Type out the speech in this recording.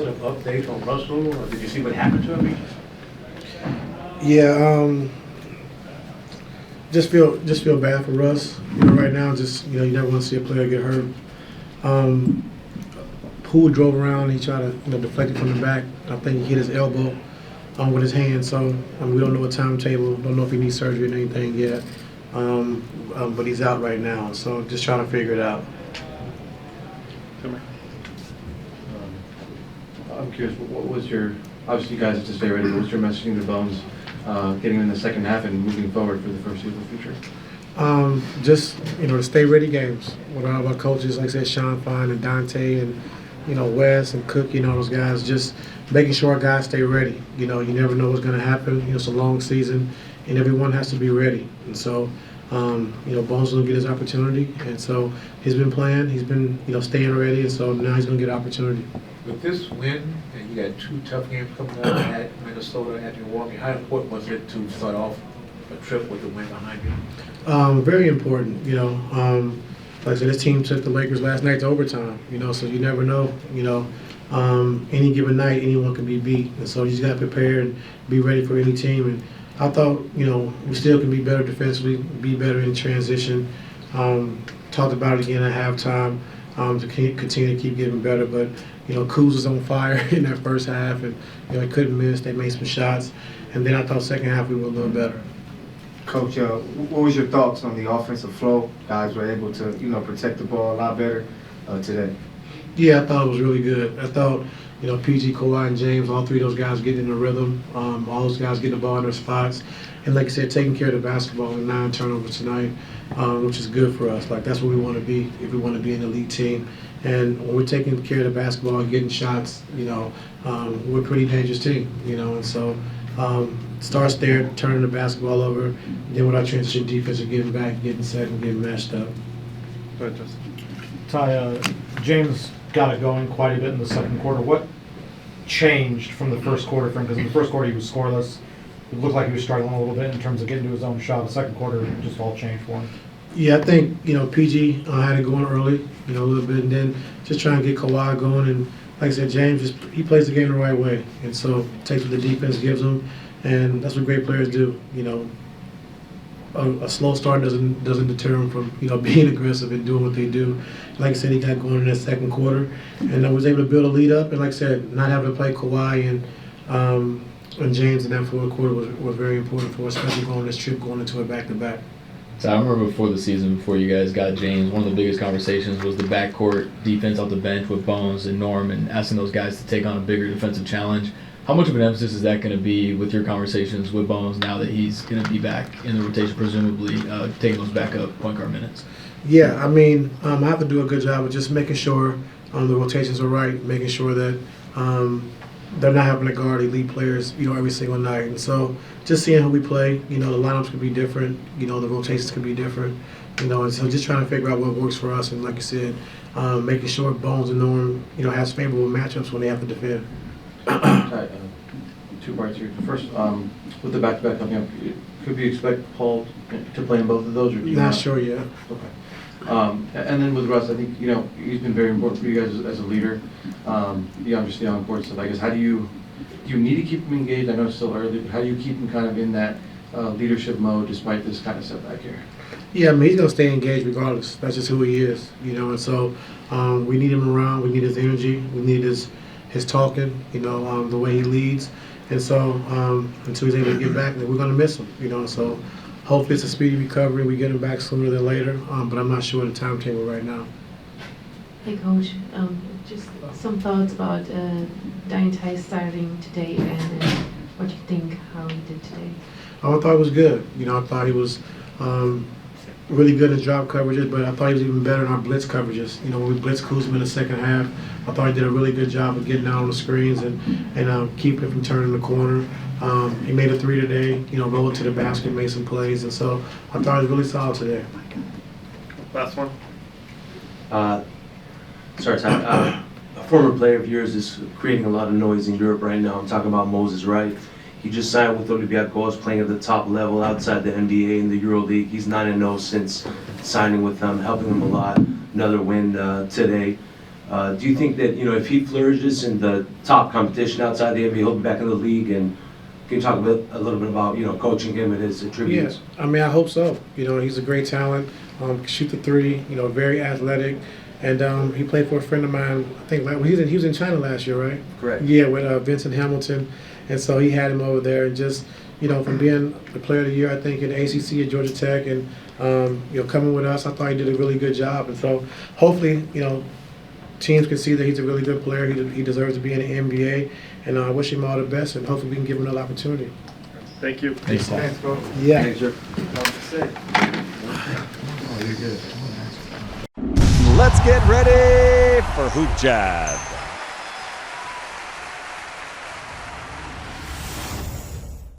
positive update on Russell, or did you see what happened to him? Yeah, just feel bad for Russ. Right now, you never want to see a player get hurt. Poole drove around. He tried to deflect it from the back. I think he hit his elbow with his hand. So we don't know a timetable. Don't know if he needs surgery or anything yet. But he's out right now. So just trying to figure it out. I'm curious, what was your, obviously you guys have to stay ready, what was your messaging to Bones getting in the second half and moving forward for the foreseeable future? Just, the stay ready games with all of our coaches, like I said, Sean Fine and Dante and, Wes and Cook, those guys, just making sure our guys stay ready. You never know what's going to happen. It's a long season and everyone has to be ready. And so, Bones will get his opportunity. And so he's been playing, he's been, staying ready. And so now he's going to get opportunity. With this win, and you got 2 tough games coming out at Minnesota and Milwaukee, how important was it to start off a trip with the win behind you? Very important, like I said, this team took the Lakers last night to overtime, so you never know, any given night, anyone can be beat. And so you just got to prepare and be ready for any team. And I thought, we still can be better defensively, be better in transition. Talked about it again at halftime to continue to keep getting better. But, Kuz was on fire in that first half, and, they couldn't miss. They made some shots. And then I thought second half we were a little better. Coach, what was your thoughts on the offensive flow? Guys were able to, protect the ball a lot better today. Yeah, I thought it was really good. I thought, PG, Kawhi, and James, all 3 of those guys getting in the rhythm. All those guys getting the ball in their spots. And like I said, taking care of the basketball and 9 turnovers tonight, which is good for us. Like, that's what we want to be if we want to be an elite team. And when we're taking care of the basketball and getting shots, we're a pretty dangerous team, And so starts there, turning the basketball over. Then with our transition defense, and getting back, getting set, and getting matched up. Go ahead, Justin. Ty, James got it going quite a bit in the second quarter. What changed from the first quarter for him? Because in the first quarter he was scoreless. It looked like he was struggling a little bit in terms of getting to his own shot. The second quarter just all changed for him. Yeah, I think, PG had it going early, a little bit, and then just trying to get Kawhi going. And like I said, James, he plays the game the right way. And so takes what the defense gives him, and that's what great players do. A slow start doesn't deter them from, being aggressive and doing what they do. Like I said, he got going in that second quarter, and I was able to build a lead up. And like I said, not having to play Kawhi and James in that fourth quarter was very important for us, especially going this trip, going into a back-to-back. So I remember before the season, before you guys got James, one of the biggest conversations was the backcourt defense off the bench with Bones and Norm, and asking those guys to take on a bigger defensive challenge. How much of an emphasis is that going to be with your conversations with Bones now that he's going to be back in the rotation, presumably taking those backup point guard minutes? Yeah, I mean, I have to do a good job of just making sure the rotations are right, making sure that they're not having to guard elite players, every single night. And so just seeing who we play, the lineups could be different, the rotations could be different, and so just trying to figure out what works for us. And like you said, making sure Bones and Norm, has favorable matchups when they have to defend. 2 parts here. First, with the back-to-back coming up, could we expect Paul to play in both of those, or do you not sure yet? Okay. And then with Russ, I think he's been very important for you guys as a leader. Beyond just the on-court stuff, I guess. How do you need to keep him engaged? I know it's still early, but how do you keep him kind of in that leadership mode despite this kind of setback here? Yeah, I mean, he's gonna stay engaged regardless. That's just who he is, And so we need him around. We need his energy. We need his talking. The way he leads. And so until he's able to get back, then we're gonna miss him. So hopefully it's a speedy recovery. We get him back sooner than later. But I'm not sure the timetable right now. Hey, Coach. Just some thoughts about Dante starting today and what you think how he did today. I thought it was good. I thought he was really good in drop coverages, but I thought he was even better in our blitz coverages. When we blitzed Kuzma in the second half, I thought he did a really good job of getting out on the screens and keeping it from turning the corner. He made a 3 today, rolled to the basket, made some plays, and so I thought he was really solid today. Last one. Sorry, Tom. A former player of yours is creating a lot of noise in Europe right now. I'm talking about Moses Wright. He just signed with Olympiacos, playing at the top level outside the NBA and the EuroLeague. He's 9-0 since signing with them, helping them a lot. Another win today. Do you think that, if he flourishes in the top competition outside the NBA, he'll be back in the league? And can you talk a little bit about, coaching him and his attributes? Yeah, I mean, I hope so. He's a great talent. Shoot the three. Very athletic, and he played for a friend of mine. I think he was in China last year, right? Correct. Yeah, with Vincent Hamilton, and so he had him over there, and just from being the player of the year, I think in the ACC at Georgia Tech, and coming with us, I thought he did a really good job, and so hopefully, teams can see that he's a really good player. He deserves to be in the NBA, and I wish him all the best, and hopefully we can give him another opportunity. Thank you. Thanks, Paul. Thanks, bro. Yeah. Thanks, sir. Let's get ready for Hoop Jab.